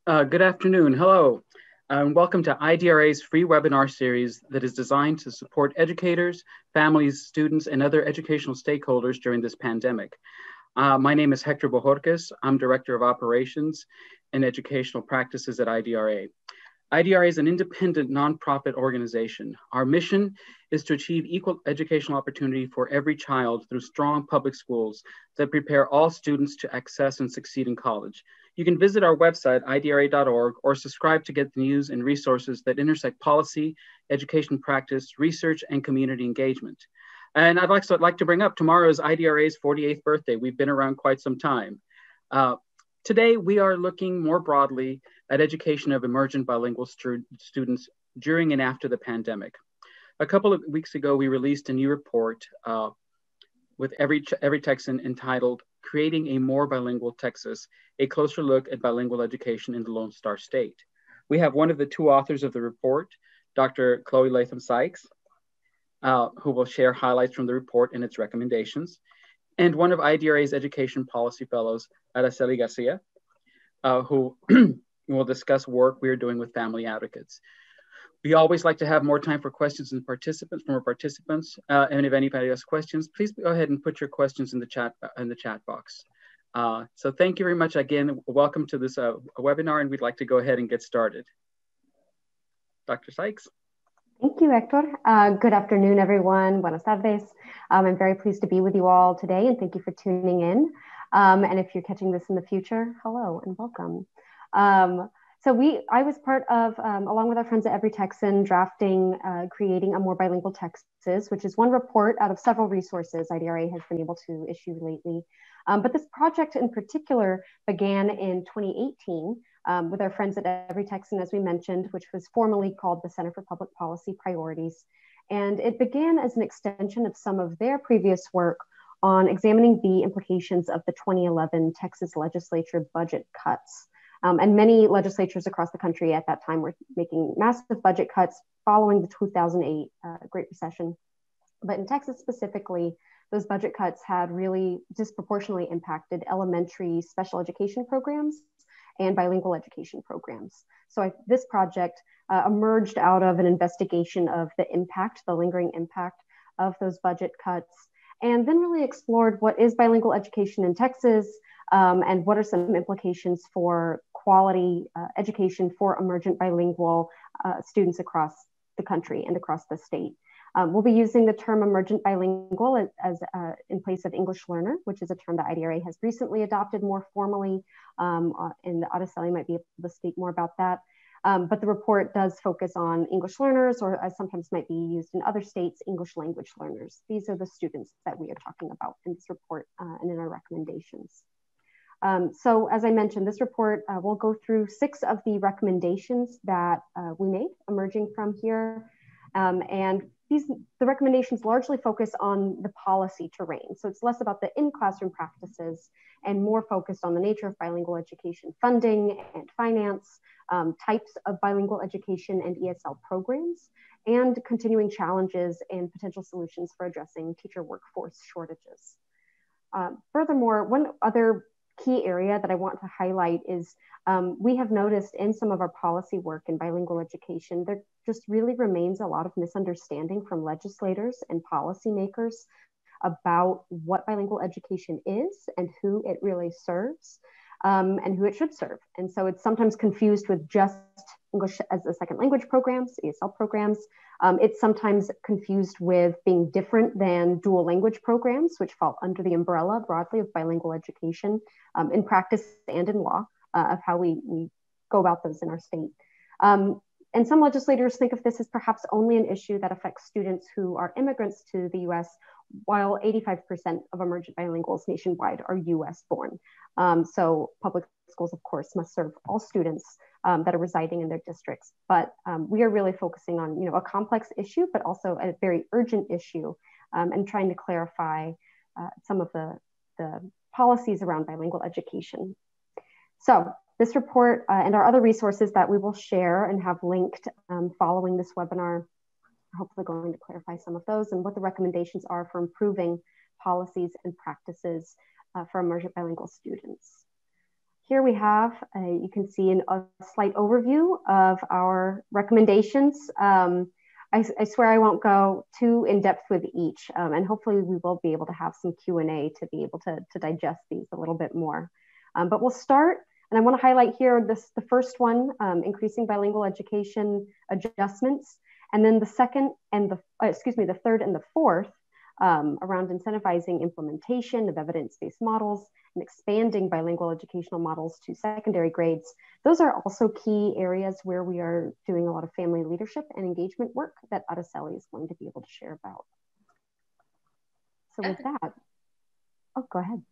Good afternoon. Hello, and welcome to IDRA's free webinar series that is designed to support educators, families, students, and other educational stakeholders during this pandemic. My name is Hector Bojorquez. I'm Director of Operations and Educational Practices at IDRA. IDRA is an independent nonprofit organization. Our mission is to achieve equal educational opportunity for every child through strong public schools that prepare all students to access and succeed in college. You can visit our website, idra.org, or subscribe to get the news and resources that intersect policy, education practice, research, and community engagement. And I'd like to bring up tomorrow is IDRA's 48th birthday. We've been around quite some time. Today, we are looking more broadly at education of emergent bilingual students during and after the pandemic. A couple of weeks ago, we released a new report with every Texan entitled Creating a More Bilingual Texas, a closer look at bilingual education in the Lone Star State. We have one of the two authors of the report, Dr. Chloe Latham Sikes, who will share highlights from the report and its recommendations, and one of IDRA's education policy fellows, Araceli Garcia, who will discuss work we're doing with family advocates. We always like to have more time for questions from our participants. And if anybody has questions, please go ahead and put your questions in the chat box. So thank you very much again. Welcome to this webinar, and we'd like to go ahead and get started. Dr. Sikes. Thank you, Hector. Good afternoon, everyone. Buenas tardes. I'm very pleased to be with you all today, and thank you for tuning in. And if you're catching this in the future, hello and welcome. I was part of, along with our friends at Every Texan, drafting, creating a More Bilingual Texas, which is one report out of several resources IDRA has been able to issue lately. But this project in particular began in 2018 with our friends at Every Texan, as we mentioned, which was formerly called the Center for Public Policy Priorities. And it began as an extension of some of their previous work on examining the implications of the 2011 Texas legislature budget cuts. And many legislatures across the country at that time were making massive budget cuts following the 2008 Great Recession. But in Texas specifically, those budget cuts had really disproportionately impacted elementary special education programs and bilingual education programs. So this project emerged out of an investigation of the impact, the lingering impact of those budget cuts, and then really explored what is bilingual education in Texas, and what are some implications for quality education for emergent bilingual students across the country and across the state. We'll be using the term emergent bilingual as in place of English learner, which is a term that IDRA has recently adopted more formally, and Araceli might be able to speak more about that. But the report does focus on English learners, or as sometimes might be used in other states, English language learners. These are the students that we are talking about in this report and in our recommendations. So as I mentioned, this report will go through 6 of the recommendations that we made emerging from here. And the recommendations largely focus on the policy terrain. So it's less about the in-classroom practices and more focused on the nature of bilingual education funding and finance, types of bilingual education and ESL programs, and continuing challenges and potential solutions for addressing teacher workforce shortages. Furthermore, one other key area that I want to highlight is we have noticed in some of our policy work in bilingual education, there just really remains a lot of misunderstanding from legislators and policymakers about what bilingual education is and who it really serves and who it should serve. And so it's sometimes confused with just English as a second language programs, ESL programs. It's sometimes confused with being different than dual language programs, which fall under the umbrella broadly of bilingual education in practice and in law of how we go about those in our state. And some legislators think of this as perhaps only an issue that affects students who are immigrants to the US, while 85% of emergent bilinguals nationwide are US born. So public schools, of course, must serve all students that are residing in their districts. But we are really focusing on a complex issue, but also a very urgent issue, and trying to clarify some of the policies around bilingual education. So this report and our other resources that we will share and have linked following this webinar, hopefully going to clarify some of those and what the recommendations are for improving policies and practices for emergent bilingual students. here we have, you can see a slight overview of our recommendations. I swear I won't go too in depth with each, and hopefully we will be able to have some Q&A to be able to digest these a little bit more. But we'll start, and I want to highlight here the first one, increasing bilingual education adjustments, and then the second and the third and the fourth, around incentivizing implementation of evidence-based models and expanding bilingual educational models to secondary grades. Those are also key areas where we are doing a lot of family leadership and engagement work that Araceli is going to be able to share about. So with that, oh, go ahead.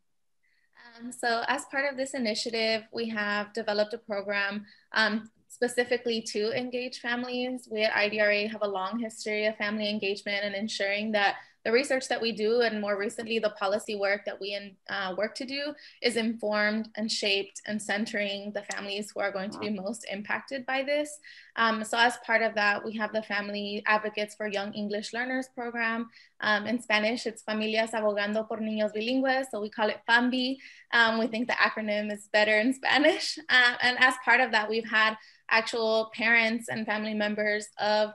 So as part of this initiative, we have developed a program specifically to engage families. We at IDRA have a long history of family engagement and ensuring that the research that we do, and more recently the policy work that we work to do, is informed and shaped and centering the families who are going to be most impacted by this. So as part of that, we have the Family Advocates for Young English Learners program. In Spanish, it's Familias Abogando por Niños Bilingües, so we call it FAMBI. We think the acronym is better in Spanish. And as part of that, we've had actual parents and family members of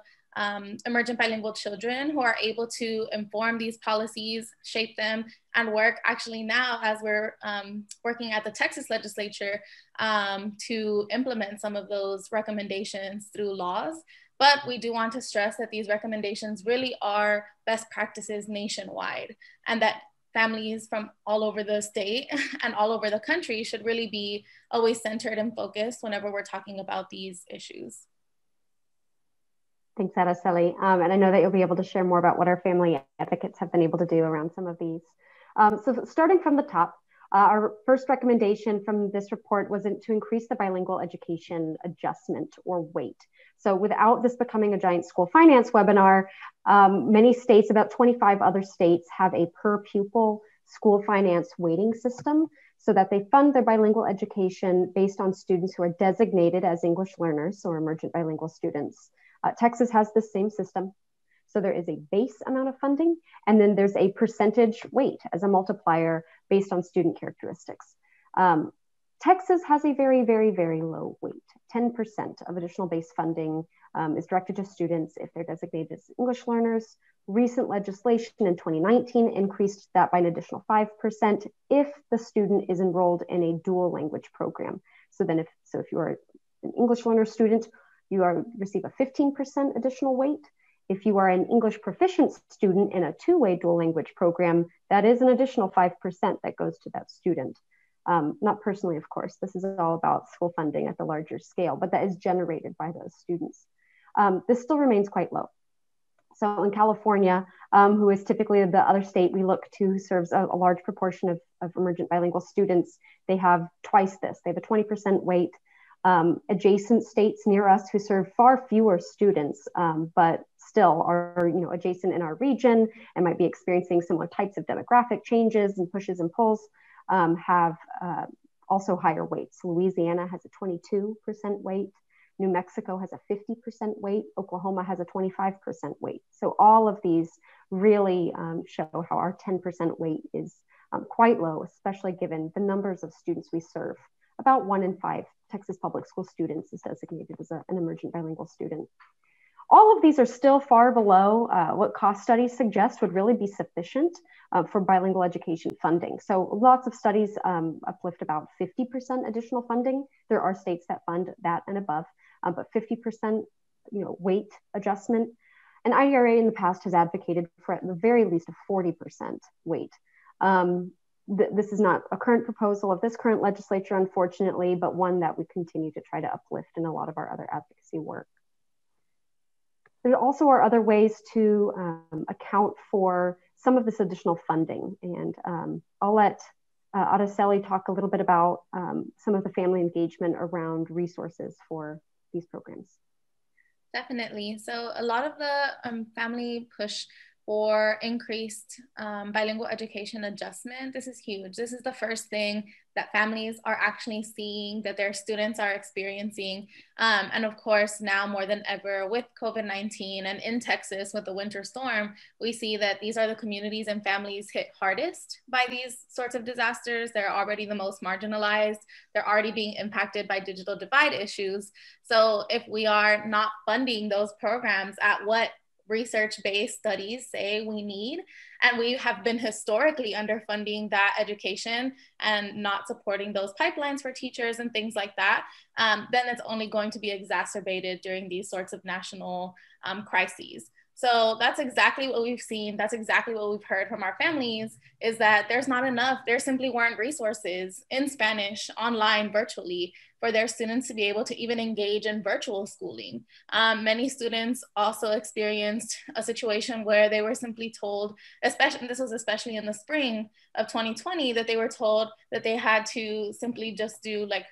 emergent bilingual children who are able to inform these policies, shape them, and work actually now as we're working at the Texas legislature to implement some of those recommendations through laws. But we do want to stress that these recommendations really are best practices nationwide, and that families from all over the state and all over the country should really be always centered and focused whenever we're talking about these issues. Thanks, Araceli. And I know that you'll be able to share more about what our family advocates have been able to do around some of these. So starting from the top, our first recommendation from this report was to increase the bilingual education adjustment or weight. So without this becoming a giant school finance webinar, many states, about 25 other states, have a per pupil school finance weighting system so that they fund their bilingual education based on students who are designated as English learners or emergent bilingual students. Texas has the same system. So there is a base amount of funding, and then there's a percentage weight as a multiplier based on student characteristics. Texas has a very, very, very low weight. 10% of additional base funding is directed to students if they're designated as English learners. Recent legislation in 2019 increased that by an additional 5% if the student is enrolled in a dual language program. So then if you are an English learner student, you receive a 15% additional weight. If you are an English proficient student in a two-way dual language program, that is an additional 5% that goes to that student. Not personally, of course, this is all about school funding at the larger scale, but that is generated by those students. This still remains quite low. So in California, who is typically the other state we look to, who serves a large proportion of emergent bilingual students, they have twice this. They have a 20% weight. Adjacent states near us who serve far fewer students, but still are adjacent in our region and might be experiencing similar types of demographic changes and pushes and pulls, have also higher weights. Louisiana has a 22% weight. New Mexico has a 50% weight. Oklahoma has a 25% weight. So all of these really show how our 10% weight is quite low, especially given the numbers of students we serve. About 1 in 5 Texas public school students is designated as an emergent bilingual student. All of these are still far below what cost studies suggest would really be sufficient for bilingual education funding. So lots of studies uplift about 50% additional funding. There are states that fund that and above, but 50% weight adjustment. And IDRA in the past has advocated for at the very least a 40% weight. This is not a current proposal of this current legislature, unfortunately, but one that we continue to try to uplift in a lot of our other advocacy work. There also are other ways to account for some of this additional funding. And I'll let Araceli talk a little bit about some of the family engagement around resources for these programs. Definitely. So a lot of the family push for increased bilingual education adjustment. This is huge. This is the first thing that families are actually seeing, that their students are experiencing. And of course, now more than ever with COVID-19 and in Texas with the winter storm, we see that these are the communities and families hit hardest by these sorts of disasters. They're already the most marginalized. They're already being impacted by digital divide issues. So if we are not funding those programs at what research-based studies say we need, and we have been historically underfunding that education and not supporting those pipelines for teachers and things like that, then it's only going to be exacerbated during these sorts of national crises. So that's exactly what we've seen. That's exactly what we've heard from our families, is that there's not enough. There simply weren't resources in Spanish, online, virtually, for their students to be able to even engage in virtual schooling. Many students also experienced a situation where they were simply told, this was especially in the spring of 2020, that they were told that they had to simply just do like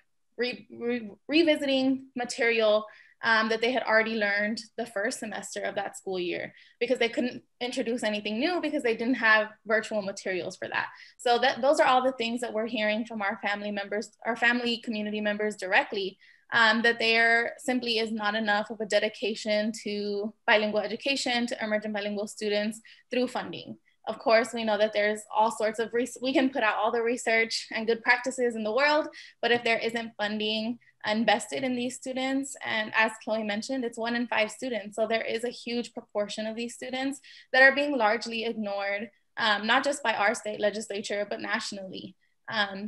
revisiting material that they had already learned the first semester of that school year, because they couldn't introduce anything new because they didn't have virtual materials for that. So those are all the things that we're hearing from our family members, our family community members directly, that there simply is not enough of a dedication to bilingual education, to emergent bilingual students through funding. Of course, we know that there's all sorts of, we can put out all the research and good practices in the world, but if there isn't funding invested in these students, and as Chloe mentioned, it's 1 in 5 students. So there is a huge proportion of these students that are being largely ignored, not just by our state legislature, but nationally.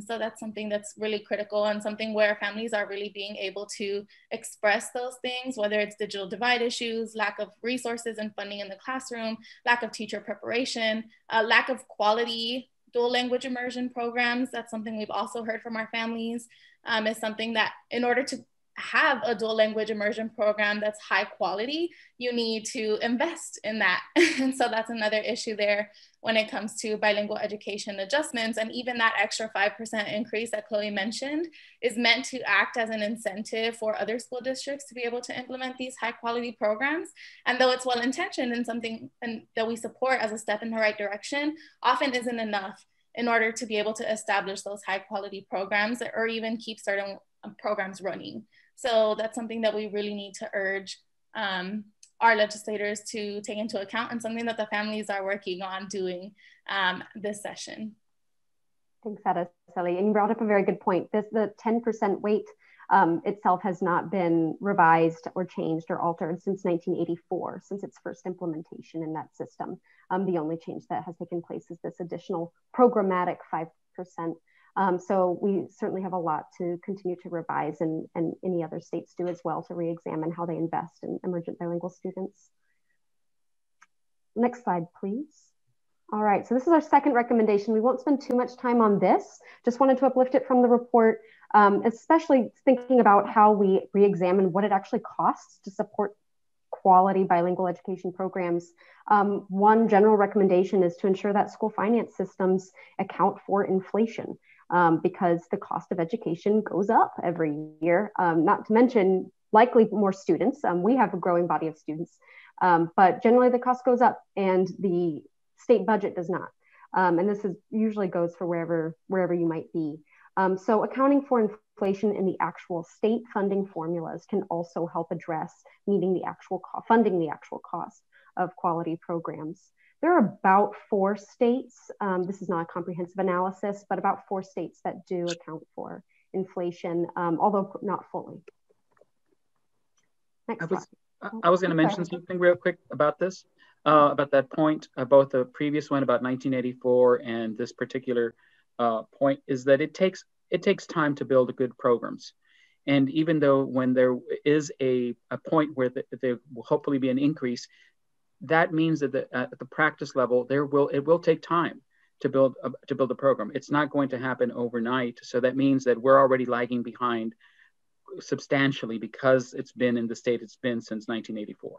So that's something that's really critical, and something where families are really being able to express those things, whether it's digital divide issues, lack of resources and funding in the classroom, lack of teacher preparation, lack of quality dual language immersion programs. That's something we've also heard from our families, is something that in order to have a dual language immersion program that's high quality, you need to invest in that. And so that's another issue there when it comes to bilingual education adjustments. And even that extra 5% increase that Chloe mentioned is meant to act as an incentive for other school districts to be able to implement these high quality programs. And though it's well-intentioned and something that we support as a step in the right direction, often isn't enough in order to be able to establish those high quality programs or even keep certain programs running. So that's something that we really need to urge our legislators to take into account, and something that the families are working on doing this session. Thanks, Araceli. And you brought up a very good point. The 10% weight itself has not been revised or changed or altered since 1984, since its first implementation in that system. The only change that has taken place is this additional programmatic 5%. So we certainly have a lot to continue to revise, and any other states do as well, to re-examine how they invest in emergent bilingual students. Next slide, please. All right, so this is our second recommendation. We won't spend too much time on this. Just wanted to uplift it from the report, especially thinking about how we re-examine what it actually costs to support quality bilingual education programs. One general recommendation is to ensure that school finance systems account for inflation, because the cost of education goes up every year, not to mention likely more students. We have a growing body of students, but generally the cost goes up and the state budget does not. And this usually goes for wherever you might be. So accounting for inflation in the actual state funding formulas can also help address funding the actual cost of quality programs. There are about 4 states, this is not a comprehensive analysis, but about 4 states that do account for inflation, although not fully. Next slide. I was going to mention something real quick about this, about that point, both the previous one about 1984 and this particular point, is that it takes time to build good programs. And even though when there is a point where there will hopefully be an increase, that means that at the practice level, it will take time to build a program. It's not going to happen overnight. So that means that we're already lagging behind substantially, because it's been in the state it's been since 1984.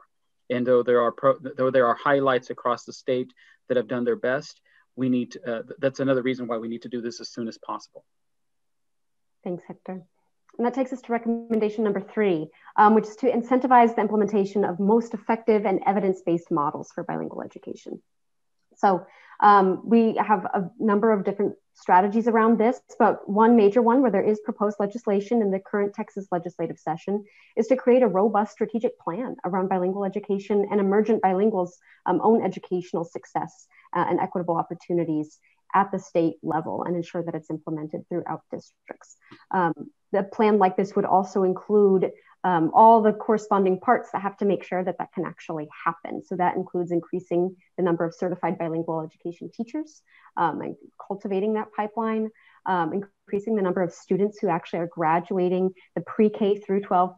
And though there are highlights across the state that have done their best, we need to, that's another reason why we need to do this as soon as possible. Thanks, Hector. And that takes us to recommendation number 3, which is to incentivize the implementation of most effective and evidence-based models for bilingual education. So we have a number of different strategies around this, but one major one where there is proposed legislation in the current Texas legislative session is to create a robust strategic plan around bilingual education and emergent bilinguals' own educational success and equitable opportunities at the state level, and ensure that it's implemented throughout districts. The plan like this would also include all the corresponding parts that have to make sure that that can actually happen. So that includes increasing the number of certified bilingual education teachers, and cultivating that pipeline, increasing the number of students who actually are graduating the pre-K through 12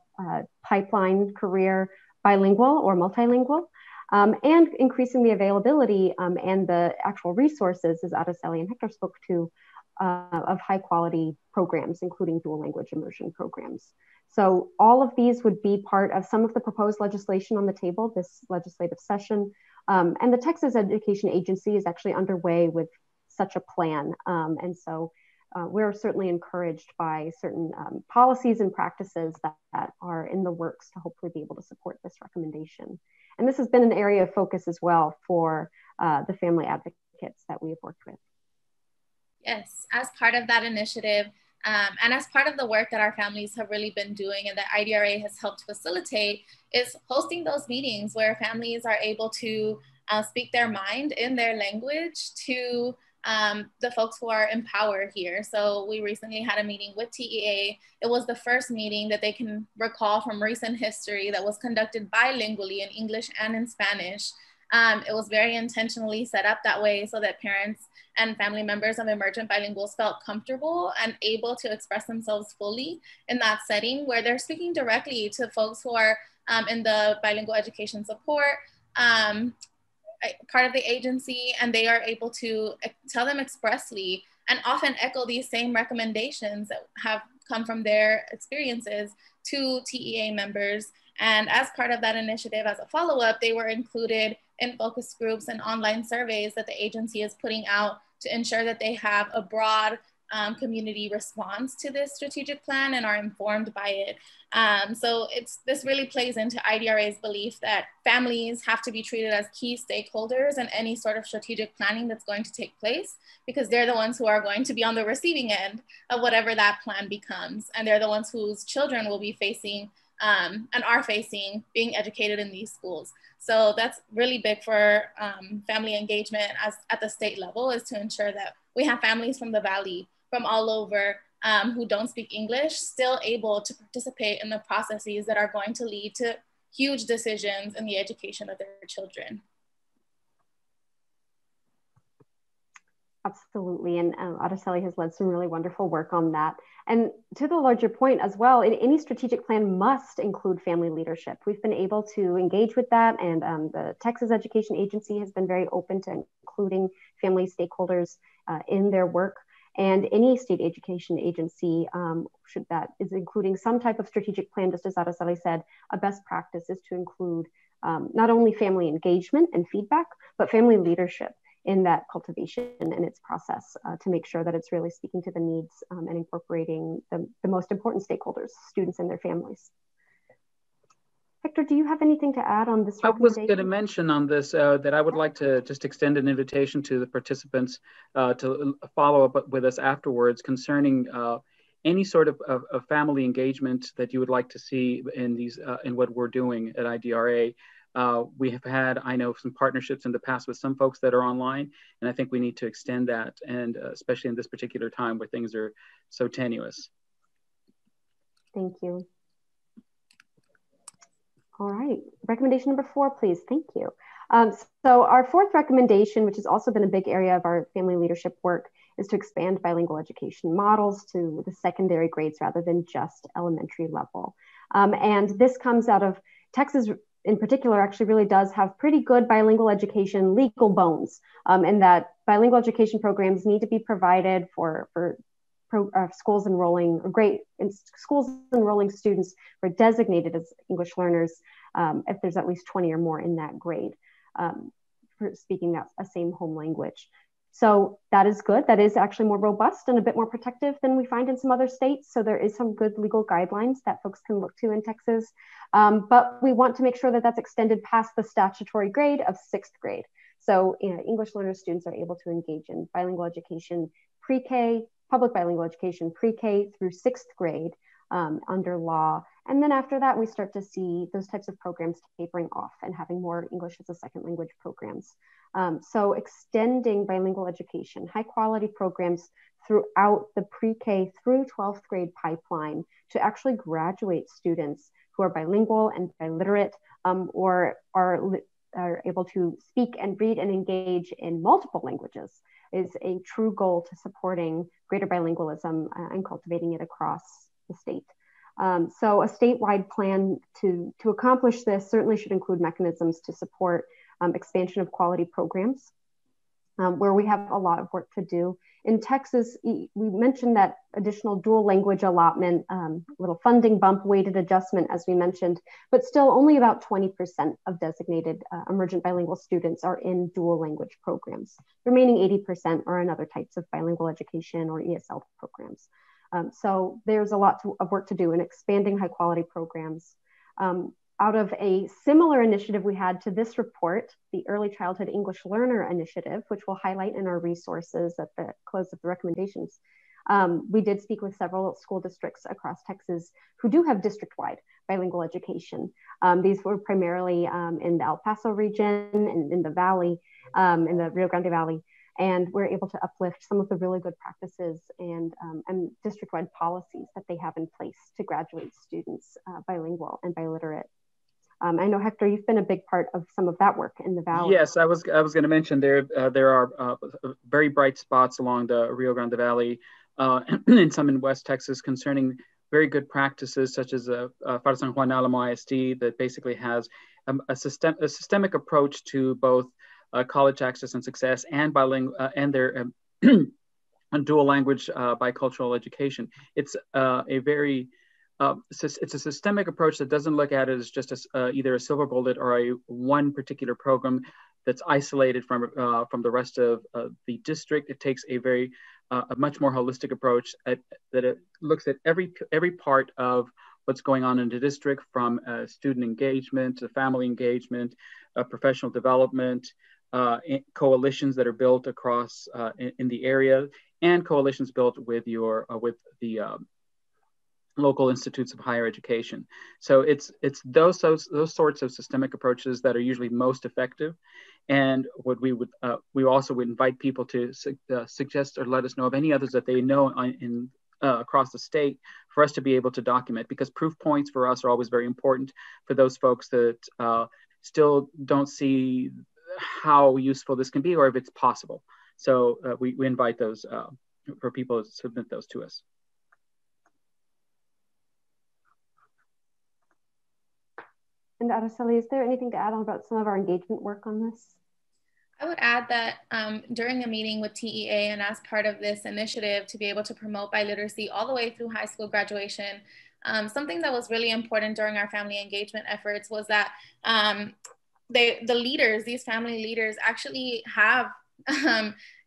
pipeline career bilingual or multilingual, and increasing the availability and the actual resources, as Araceli and Hector spoke to, of high quality programs, including dual language immersion programs. So all of these would be part of some of the proposed legislation on the table this legislative session. And the Texas Education Agency is actually underway with such a plan. And so we're certainly encouraged by certain policies and practices that are in the works to hopefully be able to support this recommendation. And this has been an area of focus as well for the family advocates that we have worked with. Yes, as part of that initiative, and as part of the work that our families have really been doing and that IDRA has helped facilitate, is hosting those meetings where families are able to speak their mind in their language to the folks who are in power here. So we recently had a meeting with TEA. It was the first meeting that they can recall from recent history that was conducted bilingually in English and in Spanish. It was very intentionally set up that way so that parents and family members of emergent bilinguals felt comfortable and able to express themselves fully in that setting where they're speaking directly to folks who are in the bilingual education support part of the agency, and they are able to tell them expressly and often echo these same recommendations that have come from their experiences to TEA members. And as part of that initiative, as a follow-up, they were included in focus groups and online surveys that the agency is putting out to ensure that they have a broad community response to this strategic plan and are informed by it. So this really plays into IDRA's belief that families have to be treated as key stakeholders in any sort of strategic planning that's going to take place, because they're the ones who are going to be on the receiving end of whatever that plan becomes. And they're the ones whose children will be facing and are facing being educated in these schools. So that's really big for family engagement at the state level, is to ensure that we have families from the Valley, from all over, who don't speak English, still able to participate in the processes that are going to lead to huge decisions in the education of their children. Absolutely, and Araceli has led some really wonderful work on that. And to the larger point as well, any strategic plan must include family leadership. We've been able to engage with that, and the Texas Education Agency has been very open to including family stakeholders in their work. And any state education agency that is including some type of strategic plan, just as Araceli said, a best practice is to include not only family engagement and feedback, but family leadership in that cultivation and its process to make sure that it's really speaking to the needs and incorporating the most important stakeholders, students and their families. Hector, do you have anything to add on this recommendation? I was going to mention on this that I would like to just extend an invitation to the participants to follow up with us afterwards concerning any sort of family engagement that you would like to see in in what we're doing at IDRA. We have had, I know, some partnerships in the past with some folks that are online, and I think we need to extend that, and especially in this particular time where things are so tenuous. Thank you. All right, recommendation number 4, please. Thank you. So our fourth recommendation, which has also been a big area of our family leadership work, is to expand bilingual education models to the secondary grades rather than just elementary level. And this comes out of Texas in particular actually really does have pretty good bilingual education legal bones, in that bilingual education programs need to be provided for schools enrolling students who are designated as English learners if there's at least 20 or more in that grade for speaking a same home language. So that is good. That is actually more robust and a bit more protective than we find in some other states. So there is some good legal guidelines that folks can look to in Texas. But we want to make sure that that's extended past the statutory grade of 6th grade. So English learner students are able to engage in bilingual education pre-K, public bilingual education pre-K through 6th grade under law. And then after that, we start to see those types of programs tapering off and having more English as a second language programs. So extending bilingual education, high quality programs throughout the pre-K through 12th grade pipeline to actually graduate students who are bilingual and biliterate or are able to speak and read and engage in multiple languages is a true goal to supporting greater bilingualism and cultivating it across the state. So a statewide plan to accomplish this certainly should include mechanisms to support expansion of quality programs, where we have a lot of work to do. In Texas, we mentioned that additional dual language allotment, little funding bump, weighted adjustment, as we mentioned, but still only about 20% of designated emergent bilingual students are in dual language programs. The remaining 80% are in other types of bilingual education or ESL programs. So there's a lot of work to do in expanding high quality programs. Out of a similar initiative we had to this report, the Early Childhood English Learner Initiative, which we'll highlight in our resources at the close of the recommendations. We did speak with several school districts across Texas who do have district-wide bilingual education. These were primarily in the El Paso region and in the valley, in the Rio Grande Valley. And we're able to uplift some of the really good practices and district-wide policies that they have in place to graduate students bilingual and biliterate. I know, Hector, you've been a big part of some of that work in the Valley. Yes, I was going to mention there are very bright spots along the Rio Grande Valley and some in West Texas concerning very good practices such as Far San Juan Alamo ISD that basically has a systemic approach to both college access and success and bilingual and their dual language bicultural education. It's a very it's a systemic approach that doesn't look at it as just either a silver bullet or one particular program that's isolated from the rest of the district. It takes a much more holistic approach that it looks at every part of what's going on in the district, from student engagement to family engagement, professional development, coalitions that are built across in the area, and coalitions built with the local institutes of higher education. So it's those sorts of systemic approaches that are usually most effective. And what we also would invite people to suggest or let us know of any others that they know across the state for us to be able to document, because proof points for us are always very important for those folks that still don't see how useful this can be or if it's possible. So we invite those for people to submit those to us. And Araceli, is there anything to add on about some of our engagement work on this? I would add that during a meeting with TEA and as part of this initiative to be able to promote biliteracy all the way through high school graduation, something that was really important during our family engagement efforts was that these family leaders actually have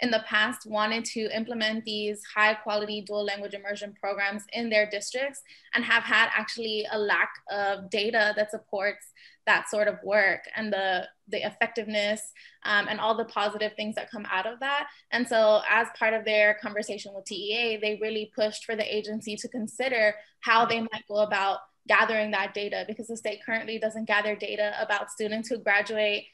in the past wanted to implement these high quality dual language immersion programs in their districts and have had actually a lack of data that supports that sort of work and the effectiveness and all the positive things that come out of that. And so as part of their conversation with TEA, they really pushed for the agency to consider how they might go about gathering that data, because the state currently doesn't gather data about students who graduate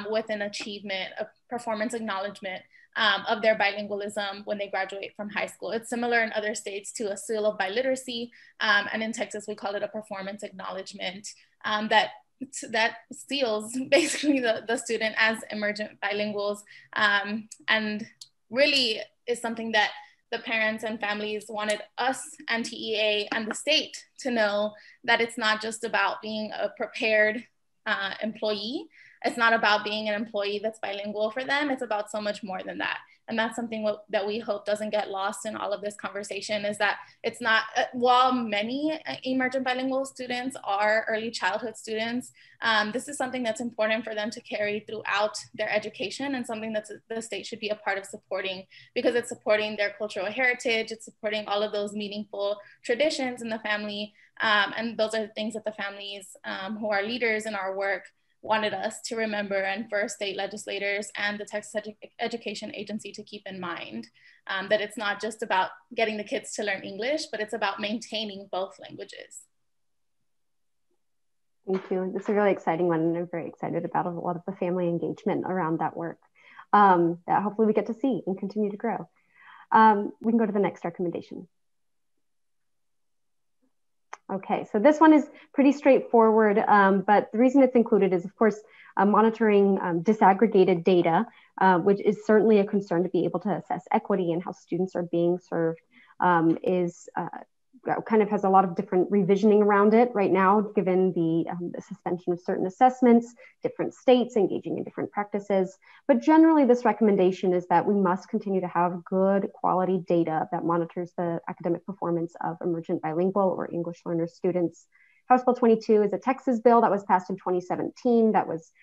with an achievement, a performance acknowledgement of their bilingualism when they graduate from high school. It's similar in other states to a seal of biliteracy, and in Texas we call it a performance acknowledgement that seals basically the student as emergent bilinguals, and really is something that the parents and families wanted us and TEA and the state to know, that it's not just about being a prepared employee. It's not about being an employee that's bilingual for them. It's about so much more than that. And that's something that we hope doesn't get lost in all of this conversation, is that it's not, while many emergent bilingual students are early childhood students, this is something that's important for them to carry throughout their education, and something that the state should be a part of supporting, because it's supporting their cultural heritage, it's supporting all of those meaningful traditions in the family. And those are the things that the families who are leaders in our work wanted us to remember, and for state legislators and the Texas Education Agency to keep in mind, that it's not just about getting the kids to learn English, but it's about maintaining both languages. Thank you. This is a really exciting one, and I'm very excited about a lot of the family engagement around that work that hopefully we get to see and continue to grow. We can go to the next recommendation. Okay, so this one is pretty straightforward, but the reason it's included is, of course, monitoring disaggregated data, which is certainly a concern to be able to assess equity and how students are being served, kind of has a lot of different revisioning around it right now, given the suspension of certain assessments, different states engaging in different practices. But generally, this recommendation is that we must continue to have good quality data that monitors the academic performance of emergent bilingual or English learner students. House Bill 22 is a Texas bill that was passed in 2017 that was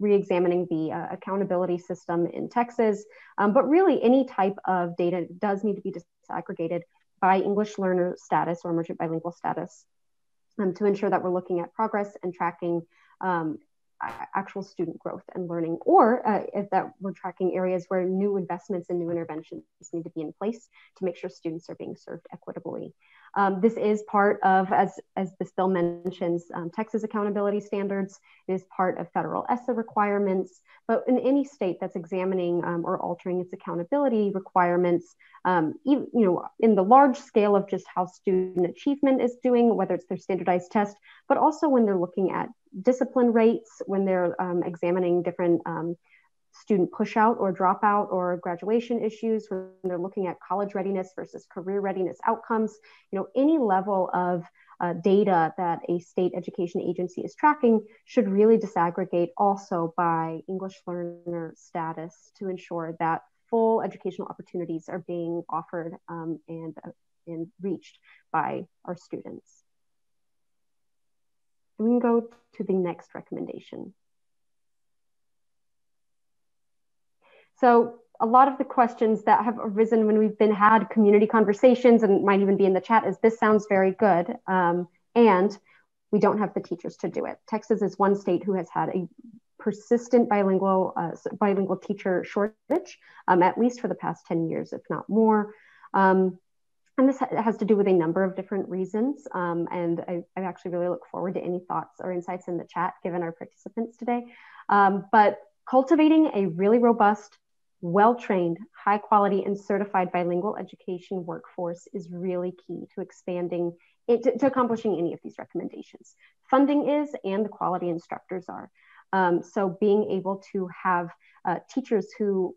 re-examining the accountability system in Texas. But really, any type of data does need to be disaggregated by English learner status or emergent bilingual status to ensure that we're looking at progress and tracking actual student growth and learning, or if that we're tracking areas where new investments and new interventions need to be in place to make sure students are being served equitably. This is part of, as this bill mentions, Texas accountability standards. It is part of federal ESSA requirements, but in any state that's examining or altering its accountability requirements, even, in the large scale of just how student achievement is doing, whether it's their standardized test, but also when they're looking at discipline rates, when they're examining different student push out or dropout or graduation issues, when they're looking at college readiness versus career readiness outcomes, any level of data that a state education agency is tracking should really disaggregate also by English learner status to ensure that full educational opportunities are being offered and reached by our students. And we can go to the next recommendation. So a lot of the questions that have arisen when we've had community conversations, and might even be in the chat, is this sounds very good, and we don't have the teachers to do it. Texas is one state who has had a persistent bilingual teacher shortage, at least for the past 10 years, if not more. And this has to do with a number of different reasons. And I actually really look forward to any thoughts or insights in the chat, given our participants today. But cultivating a really robust, well-trained, high quality and certified bilingual education workforce is really key to expanding it, to accomplishing any of these recommendations. Funding is, and the quality instructors are. So being able to have teachers who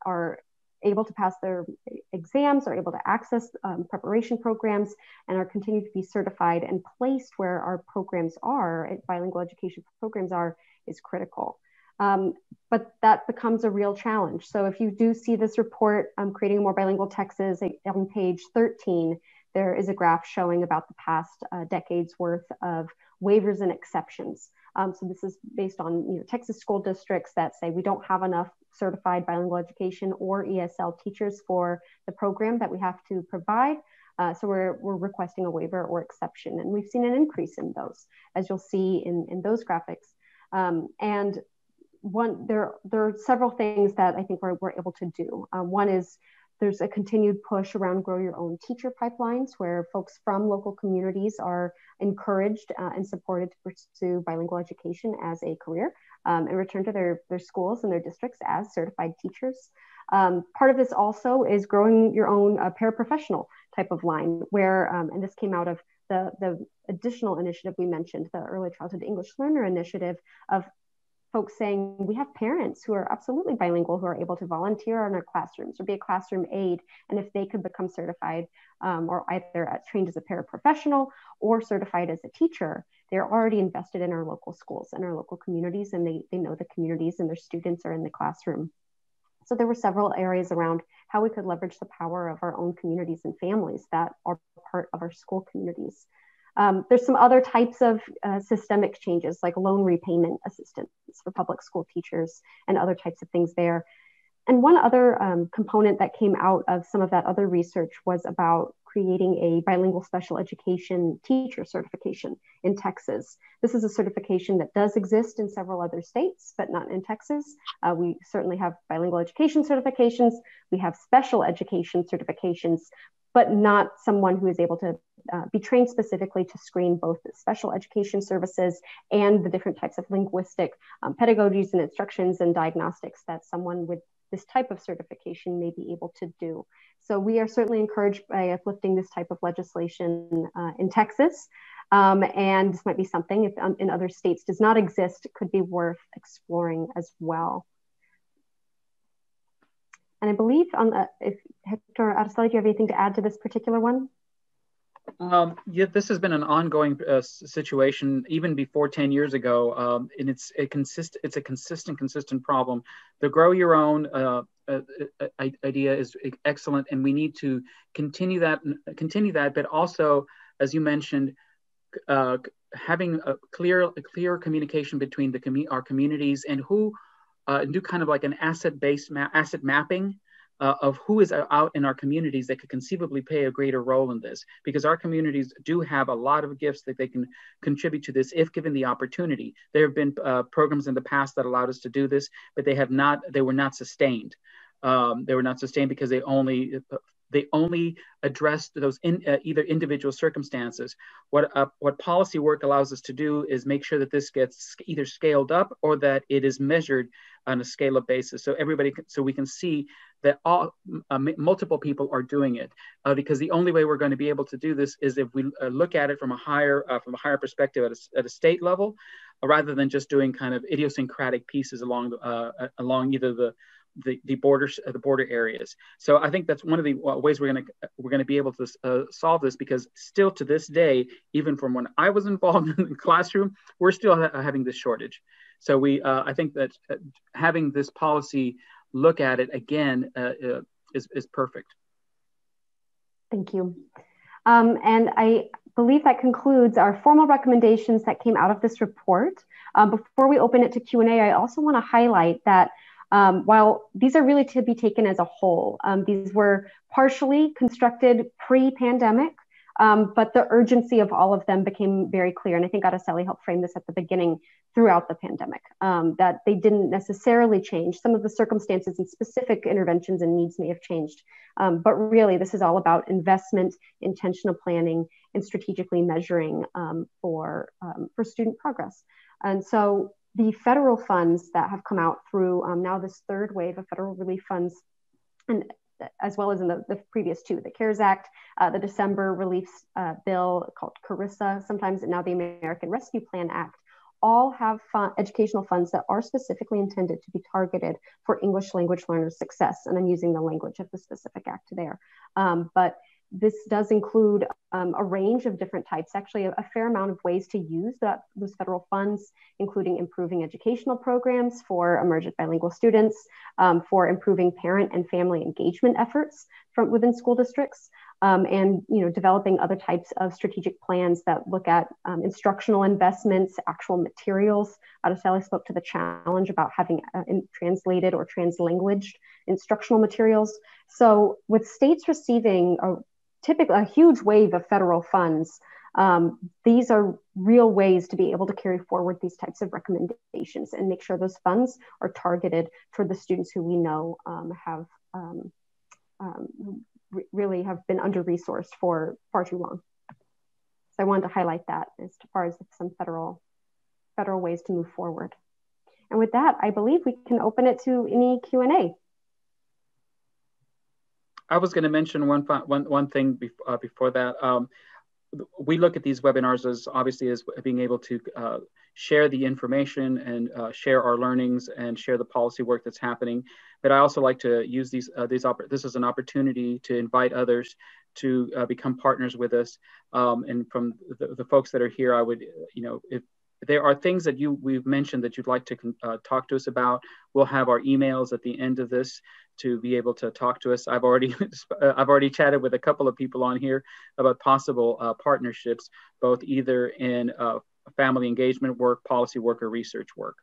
are able to pass their exams, are able to access preparation programs, and are continuing to be certified and placed where our programs are, bilingual education programs are, is critical. But that becomes a real challenge. So if you do see this report, Creating a More Bilingual Texas, on page 13, there is a graph showing about the past decade's worth of waivers and exceptions. So this is based on Texas school districts that say we don't have enough certified bilingual education or ESL teachers for the program that we have to provide. So we're requesting a waiver or exception. And we've seen an increase in those, as you'll see in those graphics. And there are several things that I think we're able to do. One is there's a continued push around grow your own teacher pipelines, where folks from local communities are encouraged and supported to pursue bilingual education as a career and return to their schools and their districts as certified teachers. Part of this also is growing your own paraprofessional type of line, where, and this came out of the additional initiative we mentioned, the Early Childhood English Learner Initiative, of folks saying we have parents who are absolutely bilingual who are able to volunteer in our classrooms or be a classroom aide. And if they could become certified or either trained as a paraprofessional or certified as a teacher, they're already invested in our local schools and our local communities, and they know the communities and their students are in the classroom. So there were several areas around how we could leverage the power of our own communities and families that are part of our school communities. There's some other types of systemic changes, like loan repayment assistance for public school teachers and other types of things there. And one other component that came out of some of that other research was about creating a bilingual special education teacher certification in Texas. This is a certification that does exist in several other states, but not in Texas. We certainly have bilingual education certifications. We have special education certifications, but not someone who is able to be trained specifically to screen both the special education services and the different types of linguistic pedagogies and instructions and diagnostics that someone with this type of certification may be able to do. So we are certainly encouraged by uplifting this type of legislation in Texas. And this might be something, if in other states does not exist, it could be worth exploring as well. And I believe if Hector Araceli, do you have anything to add to this particular one? Yeah, this has been an ongoing situation even before 10 years ago, and it's a consistent problem. The grow your own idea is excellent, and we need to continue that. But also, as you mentioned, having a clear communication between our communities and who do kind of like an asset mapping of who is out in our communities that could conceivably play a greater role in this, because our communities do have a lot of gifts that they can contribute to this if given the opportunity. There have been programs in the past that allowed us to do this, but they were not sustained. They were not sustained because they only addressed those either individual circumstances. What policy work allows us to do is make sure that this gets either scaled up or that it is measured on a scale-up basis, so we can see that multiple people are doing it. Because the only way we're going to be able to do this is if we look at it from a higher perspective at a state level, rather than just doing kind of idiosyncratic pieces along either the border areas. So I think that's one of the ways we're going to be able to solve this, because still to this day, even from when I was involved in the classroom, we're still having this shortage. So I think that having this policy look at it again is perfect. Thank you. And I believe that concludes our formal recommendations that came out of this report. Before we open it to Q&A, I also want to highlight that while these are really to be taken as a whole, these were partially constructed pre-pandemic, but the urgency of all of them became very clear. And I think Araceli helped frame this at the beginning throughout the pandemic, that they didn't necessarily change. Some of the circumstances and specific interventions and needs may have changed. But really, this is all about investment, intentional planning, and strategically measuring for student progress. And so the federal funds that have come out through now this third wave of federal relief funds, and as well as in the previous two, the CARES Act, the December relief bill called CARISA sometimes, and now the American Rescue Plan Act, all have educational funds that are specifically intended to be targeted for English language learners' success. And I'm using the language of the specific act there. But this does include a range of different types, actually a fair amount of ways to use those federal funds, including improving educational programs for emergent bilingual students, for improving parent and family engagement efforts within school districts, and developing other types of strategic plans that look at instructional investments, actual materials. Araceli spoke to the challenge about having translated or translanguaged instructional materials. So with states receiving typically a huge wave of federal funds, these are real ways to be able to carry forward these types of recommendations and make sure those funds are targeted for the students who we know really have been under-resourced for far too long. So I wanted to highlight that as far as some federal ways to move forward. And with that, I believe we can open it to any Q&A. I was going to mention one thing before that. We look at these webinars as obviously as being able to share the information and share our learnings and share the policy work that's happening. But I also like to use this as an opportunity to invite others to become partners with us. And from the folks that are here, I would, if there are things that we've mentioned that you'd like to talk to us about, we'll have our emails at the end of this to be able to talk to us. I've already chatted with a couple of people on here about possible partnerships, both either in family engagement work, policy work, or research work.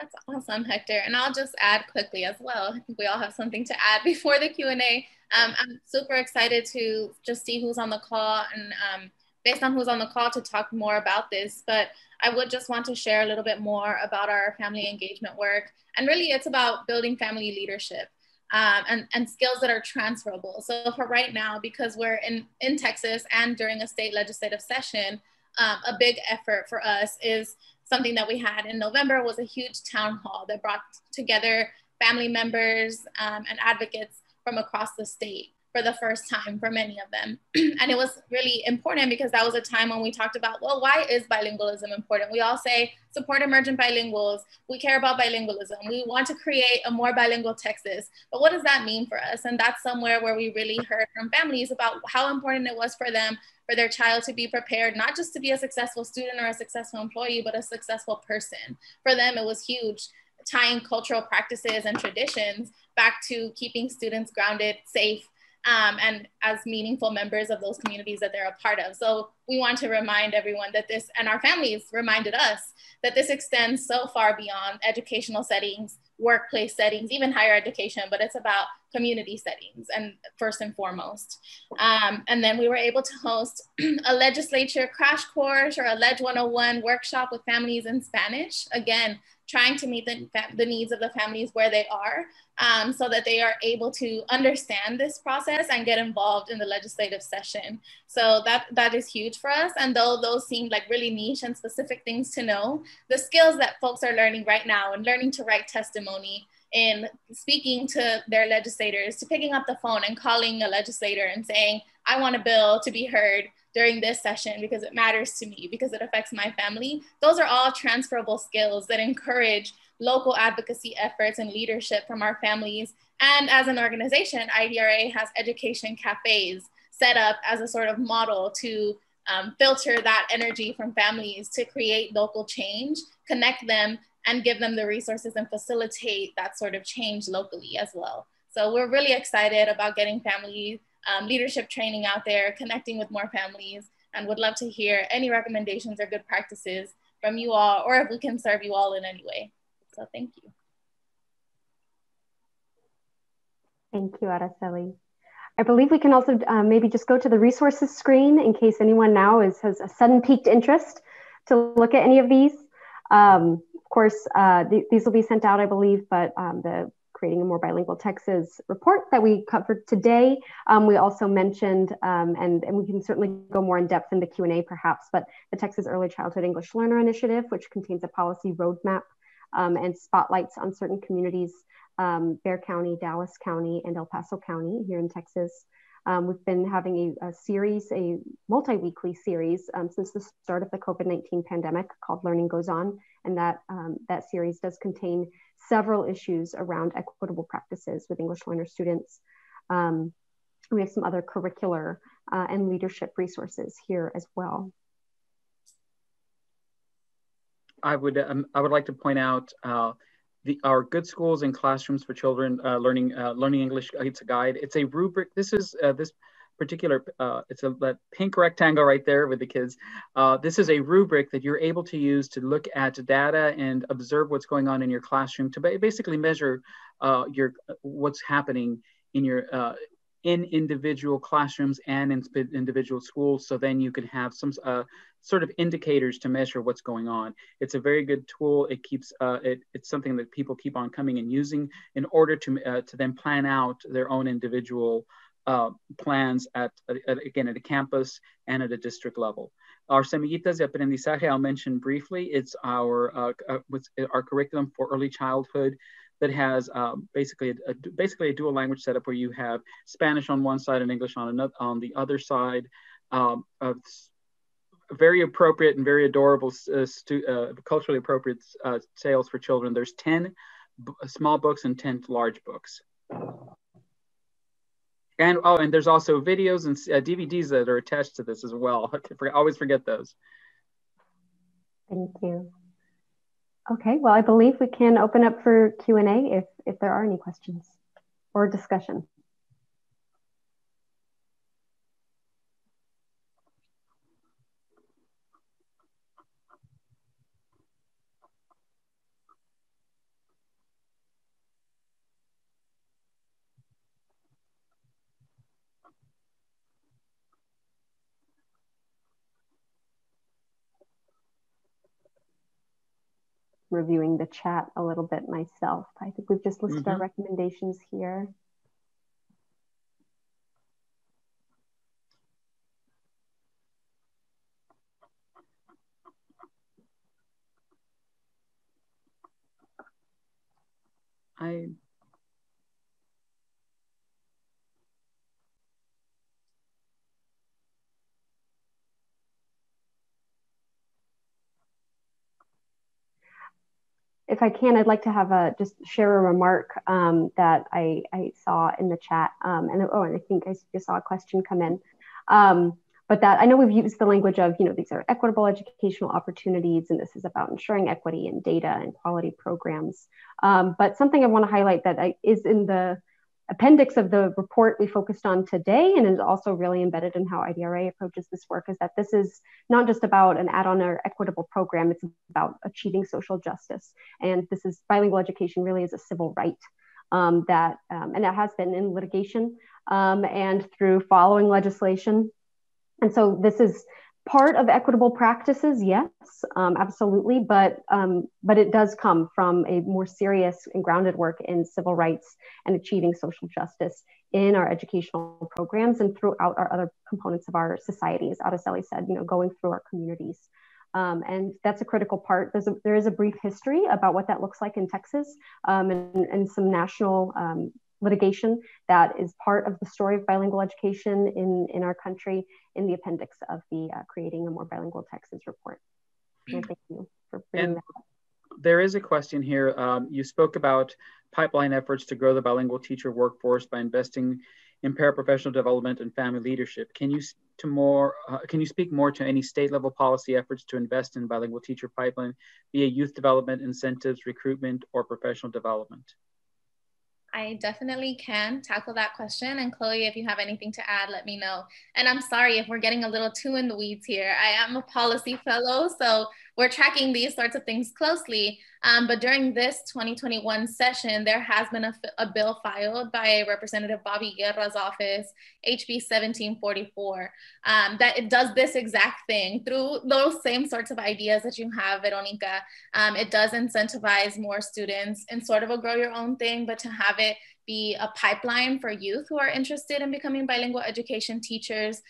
That's awesome, Hector. And I'll just add quickly as well. I think we all have something to add before the Q&A. I'm super excited to just see who's on the call and based on who's on the call to talk more about this, but I would just want to share a little bit more about our family engagement work. And really it's about building family leadership and skills that are transferable. So for right now, because we're in Texas and during a state legislative session, a big effort for us is something that we had in November was a huge town hall that brought together family members and advocates from across the state for the first time for many of them. And it was really important because that was a time when we talked about, well, why is bilingualism important? We all say support emergent bilinguals. We care about bilingualism. We want to create a more bilingual Texas. But what does that mean for us? And that's somewhere where we really heard from families about how important it was for them, for their child to be prepared, not just to be a successful student or a successful employee, but a successful person. For them, it was huge, tying cultural practices and traditions back to keeping students grounded, safe, and as meaningful members of those communities that they're a part of. So we want to remind everyone that this, and our families reminded us, that this extends so far beyond educational settings, workplace settings, even higher education, but it's about community settings and first and foremost. And then we were able to host a legislature crash course or a Leg 101 workshop with families in Spanish, again, trying to meet the needs of the families where they are, so that they are able to understand this process and get involved in the legislative session. So that is huge for us. And though those seem like really niche and specific things to know, the skills that folks are learning right now and learning to write testimony, in speaking to their legislators, to picking up the phone and calling a legislator and saying, I want a bill to be heard during this session because it matters to me, because it affects my family. Those are all transferable skills that encourage local advocacy efforts and leadership from our families. And as an organization, IDRA has education cafes set up as a sort of model to filter that energy from families to create local change, connect them, and give them the resources and facilitate that sort of change locally as well. So we're really excited about getting family leadership training out there, connecting with more families, and would love to hear any recommendations or good practices from you all, or if we can serve you all in any way. So thank you. Thank you, Araceli. I believe we can also maybe just go to the resources screen in case anyone now has a sudden piqued interest to look at any of these. Of course, these will be sent out, I believe, but the Creating a More Bilingual Texas report that we covered today, we also mentioned, and we can certainly go more in depth in the Q&A perhaps, but the Texas Early Childhood English Learner Initiative, which contains a policy roadmap and spotlights on certain communities, Bexar County, Dallas County, and El Paso County here in Texas. We've been having a series, a multi-weekly series since the start of the COVID-19 pandemic called Learning Goes On. And that series does contain several issues around equitable practices with English learner students. We have some other curricular and leadership resources here as well. I would like to point out our Good Schools and Classrooms for Children Learning English. It's a guide. It's a rubric. This is this particular. It's that pink rectangle right there with the kids. This is a rubric that you're able to use to look at data and observe what's going on in your classroom to basically measure what's happening in your in individual classrooms and in individual schools. So then you can have some sort of indicators to measure what's going on. It's a very good tool. It keeps it's something that people keep on coming and using in order to then plan out their own individual plans again at a campus and at a district level. Our Semillitas de Aprendizaje, I'll mention briefly. It's our curriculum for early childhood that has basically a dual language setup where you have Spanish on one side and English on the other side. Very appropriate and very adorable, culturally appropriate tales for children. There's 10 small books and 10 large books. And there's also videos and DVDs that are attached to this as well. I always forget those. Thank you. Okay, well, I believe we can open up for Q&A if there are any questions or discussion. reviewing the chat a little bit myself. I think we've just listed our recommendations here. If I can, I'd like to have just share a remark that I saw in the chat. And I think I just saw a question come in. But that I know we've used the language of, these are equitable educational opportunities, and this is about ensuring equity in data and quality programs. But something I want to highlight that is in the appendix of the report we focused on today, and is also really embedded in how IDRA approaches this work, is that this is not just about an add-on or equitable program, it's about achieving social justice. And this is bilingual education really is a civil right and that has been in litigation and through following legislation. And so this is part of equitable practices, yes, absolutely, but it does come from a more serious and grounded work in civil rights and achieving social justice in our educational programs and throughout our other components of our society, as Araceli said, going through our communities. And that's a critical part. There is a brief history about what that looks like in Texas and some national litigation that is part of the story of bilingual education in our country in the appendix of the Creating a More Bilingual Texas report. And thank you for bringing that up. There is a question here. You spoke about pipeline efforts to grow the bilingual teacher workforce by investing in paraprofessional development and family leadership. Can you speak more to any state level policy efforts to invest in bilingual teacher pipeline via youth development, incentives, recruitment, or professional development? I definitely can tackle that question. And Chloe, if you have anything to add, let me know. And I'm sorry if we're getting a little too in the weeds here. I am a policy fellow, so we're tracking these sorts of things closely. But during this 2021 session, there has been a bill filed by Representative Bobby Guerra's office, HB 1744, that it does this exact thing through those same sorts of ideas that you have, Veronica. It does incentivize more students in sort of a grow your own thing, but to have it be a pipeline for youth who are interested in becoming bilingual education teachers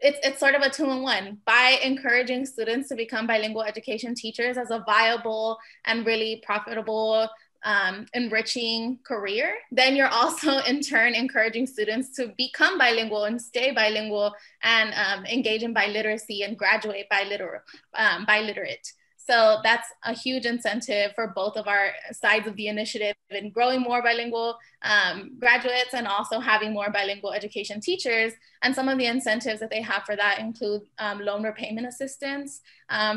it's sort of a 2-in-1 by encouraging students to become bilingual education teachers as a viable and really profitable, enriching career. Then you're also in turn encouraging students to become bilingual and stay bilingual and engage in biliteracy and graduate biliterate. So that's a huge incentive for both of our sides of the initiative in growing more bilingual graduates and also having more bilingual education teachers. And some of the incentives that they have for that include loan repayment assistance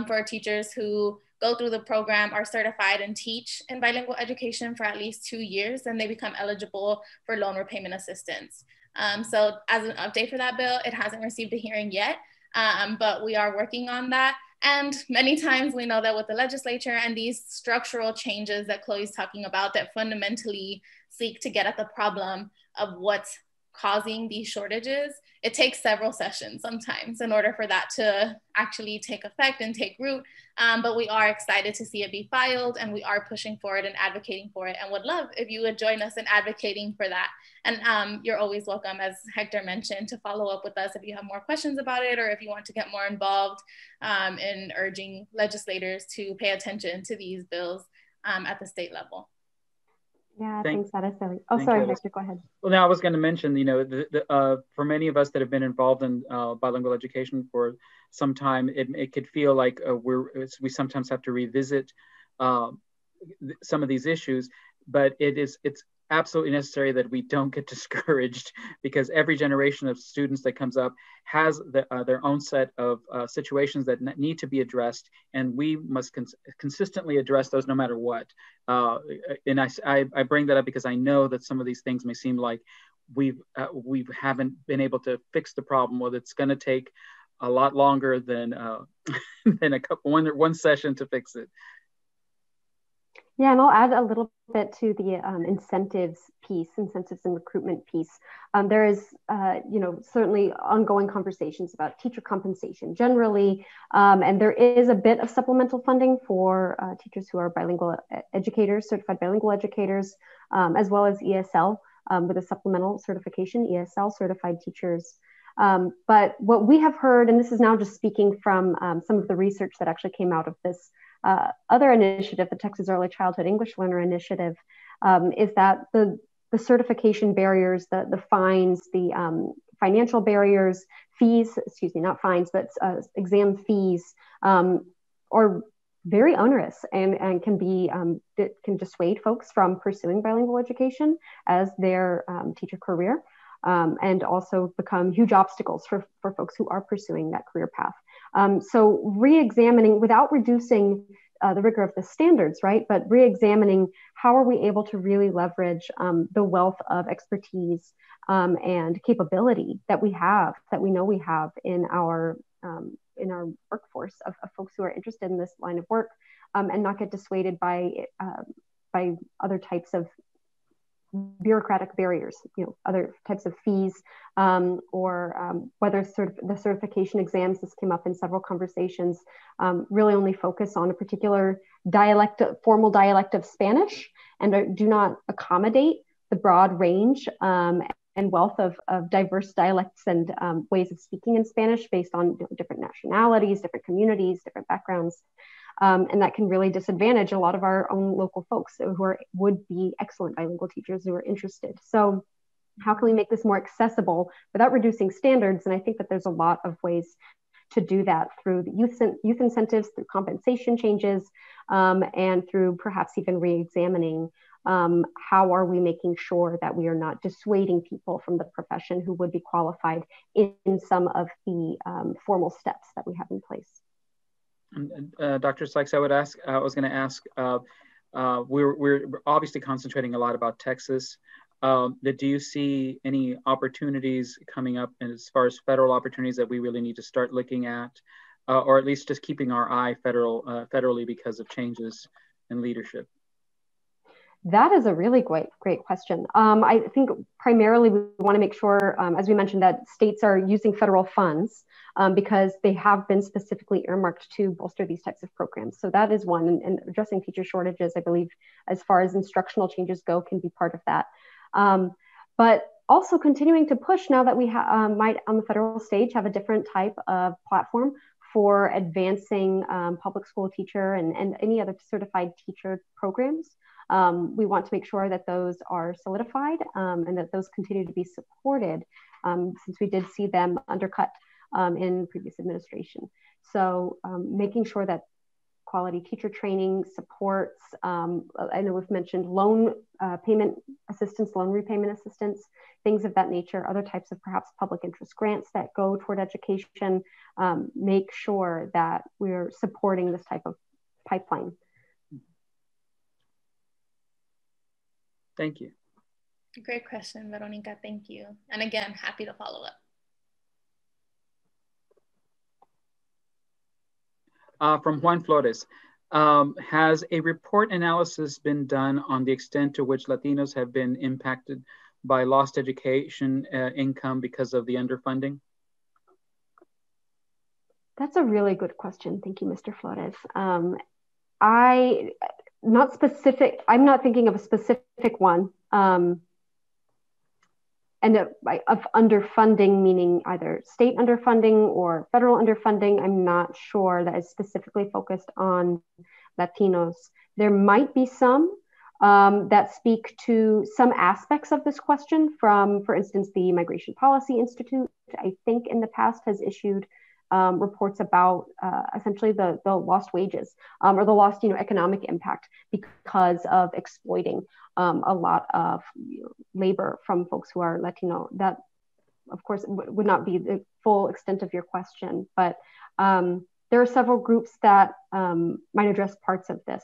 for teachers who go through the program, are certified and teach in bilingual education for at least 2 years, and they become eligible for loan repayment assistance. So as an update for that bill, it hasn't received a hearing yet, but we are working on that. And many times we know that with the legislature and these structural changes that Chloe's talking about that fundamentally seek to get at the problem of what's causing these shortages, it takes several sessions sometimes in order for that to actually take effect and take root. But we are excited to see it be filed, and we are pushing for it and advocating for it, and would love if you would join us in advocating for that. And you're always welcome, as Hector mentioned, to follow up with us if you have more questions about it, or if you want to get more involved in urging legislators to pay attention to these bills at the state level. Yeah, thanks, Araceli. Oh, sorry, Hector, go ahead. Well, now I was going to mention, for many of us that have been involved in bilingual education for some time, it could feel like we sometimes have to revisit some of these issues, but it's absolutely necessary that we don't get discouraged, because every generation of students that comes up has their own set of situations that need to be addressed, and we must consistently address those no matter what. And I bring that up because I know that some of these things may seem like we haven't been able to fix the problem, or it's going to take a lot longer than one session to fix it. Yeah, and I'll add a little bit to the incentives piece, incentives and recruitment piece. There is, certainly ongoing conversations about teacher compensation generally, and there is a bit of supplemental funding for teachers who are bilingual educators, certified bilingual educators, as well as ESL with a supplemental certification, ESL certified teachers. But what we have heard, and this is now just speaking from some of the research that actually came out of this other initiative, the Texas Early Childhood English Learner Initiative, is that the certification barriers, the fines, the financial barriers, fees, excuse me, not fines, but exam fees are very onerous and can be, it can dissuade folks from pursuing bilingual education as their teacher career. And also become huge obstacles for folks who are pursuing that career path. So re-examining without reducing the rigor of the standards, right? But re-examining how are we able to really leverage the wealth of expertise and capability that we have, that we know we have in our workforce of folks who are interested in this line of work, and not get dissuaded by other types of bureaucratic barriers, other types of fees, or whether the certification exams, this came up in several conversations, really only focus on a particular formal dialect of Spanish, and do not accommodate the broad range and wealth of diverse dialects and ways of speaking in Spanish based on different nationalities, different communities, different backgrounds. And that can really disadvantage a lot of our own local folks who would be excellent bilingual teachers who are interested. So how can we make this more accessible without reducing standards? And I think that there's a lot of ways to do that through the youth incentives, through compensation changes, and through perhaps even re-examining how are we making sure that we are not dissuading people from the profession who would be qualified in some of the formal steps that we have in place. Dr. Sikes, I was going to ask, we're obviously concentrating a lot about Texas. Do you see any opportunities coming up as far as federal opportunities that we really need to start looking at, or at least just keeping our eye federally because of changes in leadership? That is a really great question. I think primarily we want to make sure, as we mentioned, that states are using federal funds because they have been specifically earmarked to bolster these types of programs. So that is one, and addressing teacher shortages, I believe, as far as instructional changes go, can be part of that. But also continuing to push now that we might on the federal stage have a different type of platform for advancing public school teacher and any other certified teacher programs. We want to make sure that those are solidified and that those continue to be supported since we did see them undercut in previous administration. So making sure that quality teacher training supports, I know we've mentioned loan payment assistance, loan repayment assistance, things of that nature, other types of perhaps public interest grants that go toward education, make sure that we're supporting this type of pipeline. Thank you. Great question, Veronica. Thank you. And again, happy to follow up. From Juan Flores, has a report analysis been done on the extent to which Latinos have been impacted by lost education income because of the underfunding? That's a really good question. Thank you, Mr. Flores. I'm not thinking of a specific one. And of underfunding, meaning either state underfunding or federal underfunding, I'm not sure that is specifically focused on Latinos. There might be some that speak to some aspects of this question from, for instance, the Migration Policy Institute, I think in the past has issued reports about essentially the lost wages or the lost economic impact because of exploiting a lot of labor from folks who are Latino. That, of course, would not be the full extent of your question, but there are several groups that might address parts of this.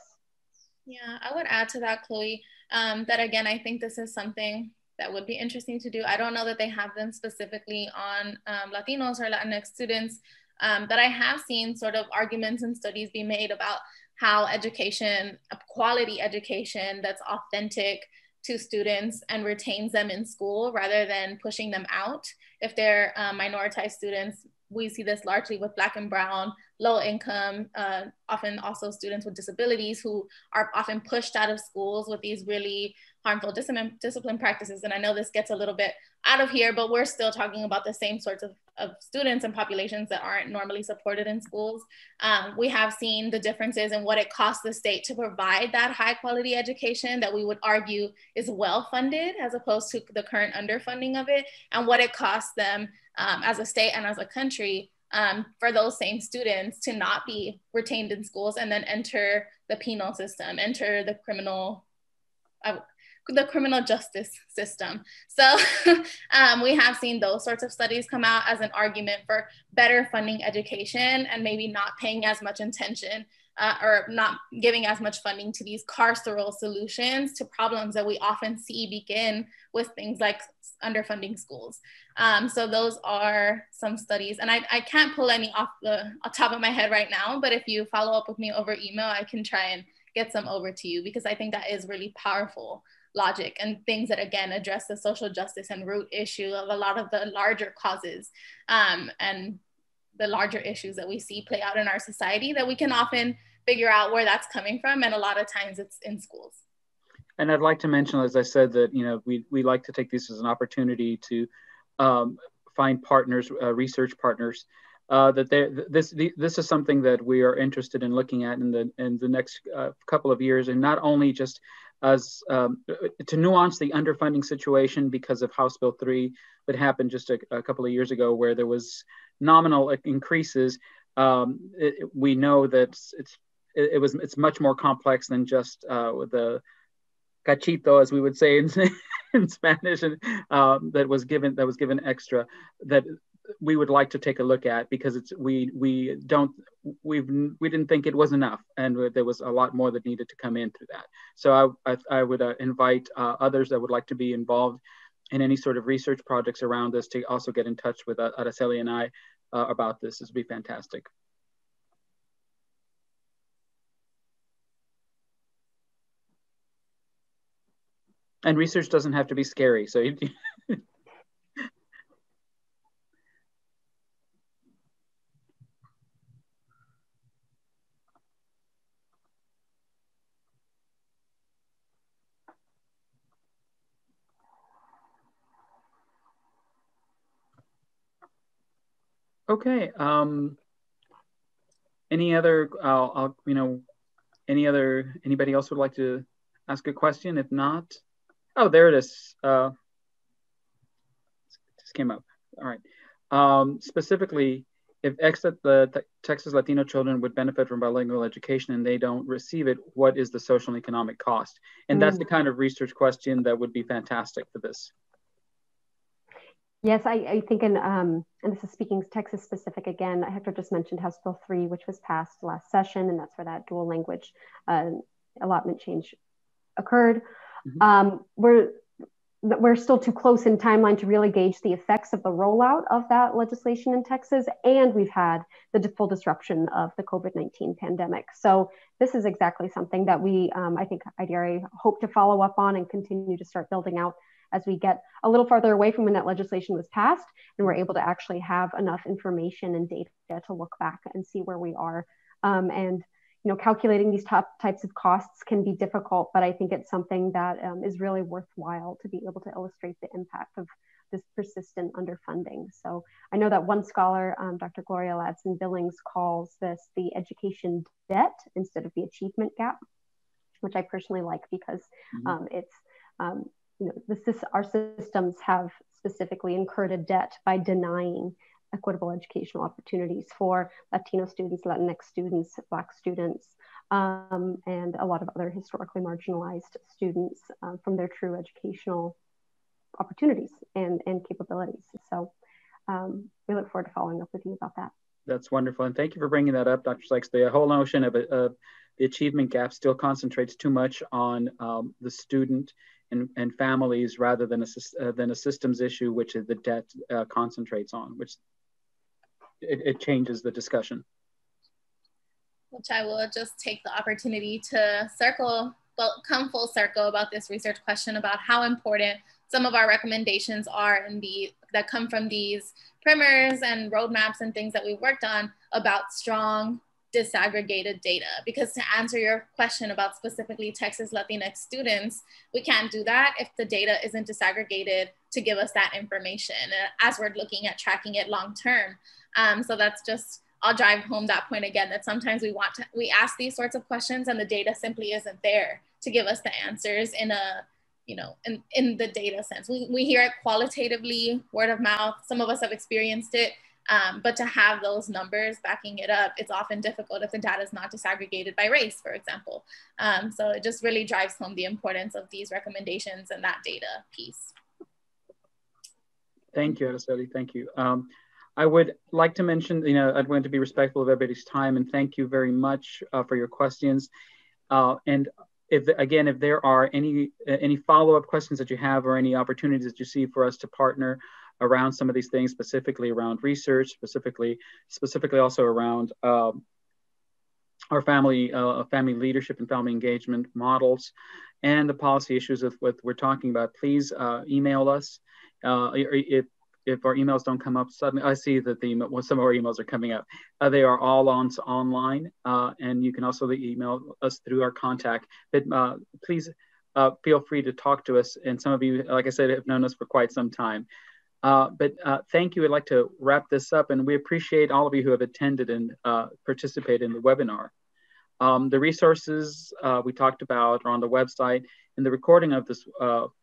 Yeah, I would add to that, Chloe, that again, I think this is something that would be interesting to do. I don't know that they have them specifically on Latinos or Latinx students, but I have seen sort of arguments and studies be made about how education, a quality education that's authentic to students and retains them in school rather than pushing them out. If they're minoritized students, we see this largely with Black and Brown, low income, often also students with disabilities who are often pushed out of schools with these really harmful discipline practices. And I know this gets a little bit out of here, but we're still talking about the same sorts of students and populations that aren't normally supported in schools. We have seen the differences in what it costs the state to provide that high quality education that we would argue is well funded as opposed to the current underfunding of it, and what it costs them as a state and as a country for those same students to not be retained in schools and then enter the penal system, enter the criminal justice system. So we have seen those sorts of studies come out as an argument for better funding education and maybe not paying as much attention or not giving as much funding to these carceral solutions to problems that we often see begin with things like underfunding schools. So those are some studies, and I can't pull any off the top of my head right now, but if you follow up with me over email, I can try and get some over to you, because I think that is really powerful logic and things that, again, address the social justice and root issue of a lot of the larger causes and the larger issues that we see play out in our society that we can often figure out where that's coming from. And a lot of times it's in schools. And I'd like to mention, as I said, that, you know, we like to take this as an opportunity to find partners, research partners, this is something that we are interested in looking at in the next couple of years, and not only just as to nuance the underfunding situation because of House Bill 3 that happened just a couple of years ago, where there was nominal increases. We know that it's much more complex than just the cachito, as we would say in Spanish, and that was given extra, that we would like to take a look at, because we didn't think it was enough, and there was a lot more that needed to come in through that. So I would invite others that would like to be involved in any sort of research projects around this to also get in touch with Araceli and I about this. This would be fantastic. And research doesn't have to be scary. So okay. Anybody else would like to ask a question? If not, oh, there it is. Just came up. All right. Specifically, if the Texas Latino children would benefit from bilingual education and they don't receive it, what is the social and economic cost? And that's the kind of research question that would be fantastic for this. Yes, I think, and this is speaking Texas specific again, Hector just mentioned House Bill 3, which was passed last session, and that's where that dual language allotment change occurred. Mm-hmm. We're still too close in timeline to really gauge the effects of the rollout of that legislation in Texas, and we've had the full disruption of the COVID-19 pandemic. So this is exactly something that we, I think IDRA hope to follow up on and continue to start building out as we get a little farther away from when that legislation was passed, and we're able to actually have enough information and data to look back and see where we are. And calculating these types of costs can be difficult, but I think it's something that is really worthwhile to be able to illustrate the impact of this persistent underfunding. So I know that one scholar, Dr. Gloria Ladson-Billings, calls this the education debt instead of the achievement gap, which I personally like, because it's, our systems have specifically incurred a debt by denying equitable educational opportunities for Latino students, Latinx students, Black students, and a lot of other historically marginalized students from their true educational opportunities and capabilities. So we look forward to following up with you about that. That's wonderful. And thank you for bringing that up, Dr. Sikes. The whole notion of the achievement gap still concentrates too much on the student and families rather than a systems issue, which the debt concentrates on, which it changes the discussion. which I will just take the opportunity to come full circle about this research question about how important some of our recommendations are that come from these primers and roadmaps and things that we worked on about strong disaggregated data. Because to answer your question about specifically Texas Latinx students, we can't do that if the data isn't disaggregated to give us that information as we're looking at tracking it long term. So that's just, I'll drive home that point again, that sometimes we ask these sorts of questions and the data simply isn't there to give us the answers in a, in the data sense. We hear it qualitatively, word of mouth. Some of us have experienced it, but to have those numbers backing it up, it's often difficult if the data is not disaggregated by race, for example. So it just really drives home the importance of these recommendations and that data piece. Thank you, Araceli, thank you. I would like to mention, I'd want to be respectful of everybody's time, and thank you very much for your questions. And if there are any follow-up questions that you have or any opportunities that you see for us to partner around some of these things, specifically around research, specifically also around our family leadership and family engagement models, and the policy issues of what we're talking about, please email us. If our emails don't come up suddenly, I see that some of our emails are coming up. They are all online, and you can also email us through our contact. But please feel free to talk to us. And some of you, like I said, have known us for quite some time. But thank you. I'd like to wrap this up, and we appreciate all of you who have attended and participated in the webinar. The resources we talked about are on the website, and the recording of this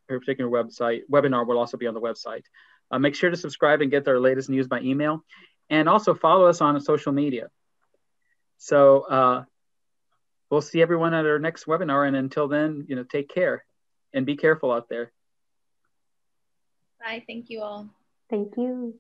particular webinar will also be on the website. Make sure to subscribe and get our latest news by email, and also follow us on social media. So we'll see everyone at our next webinar, and until then, take care and be careful out there. Bye, thank you all. Thank you.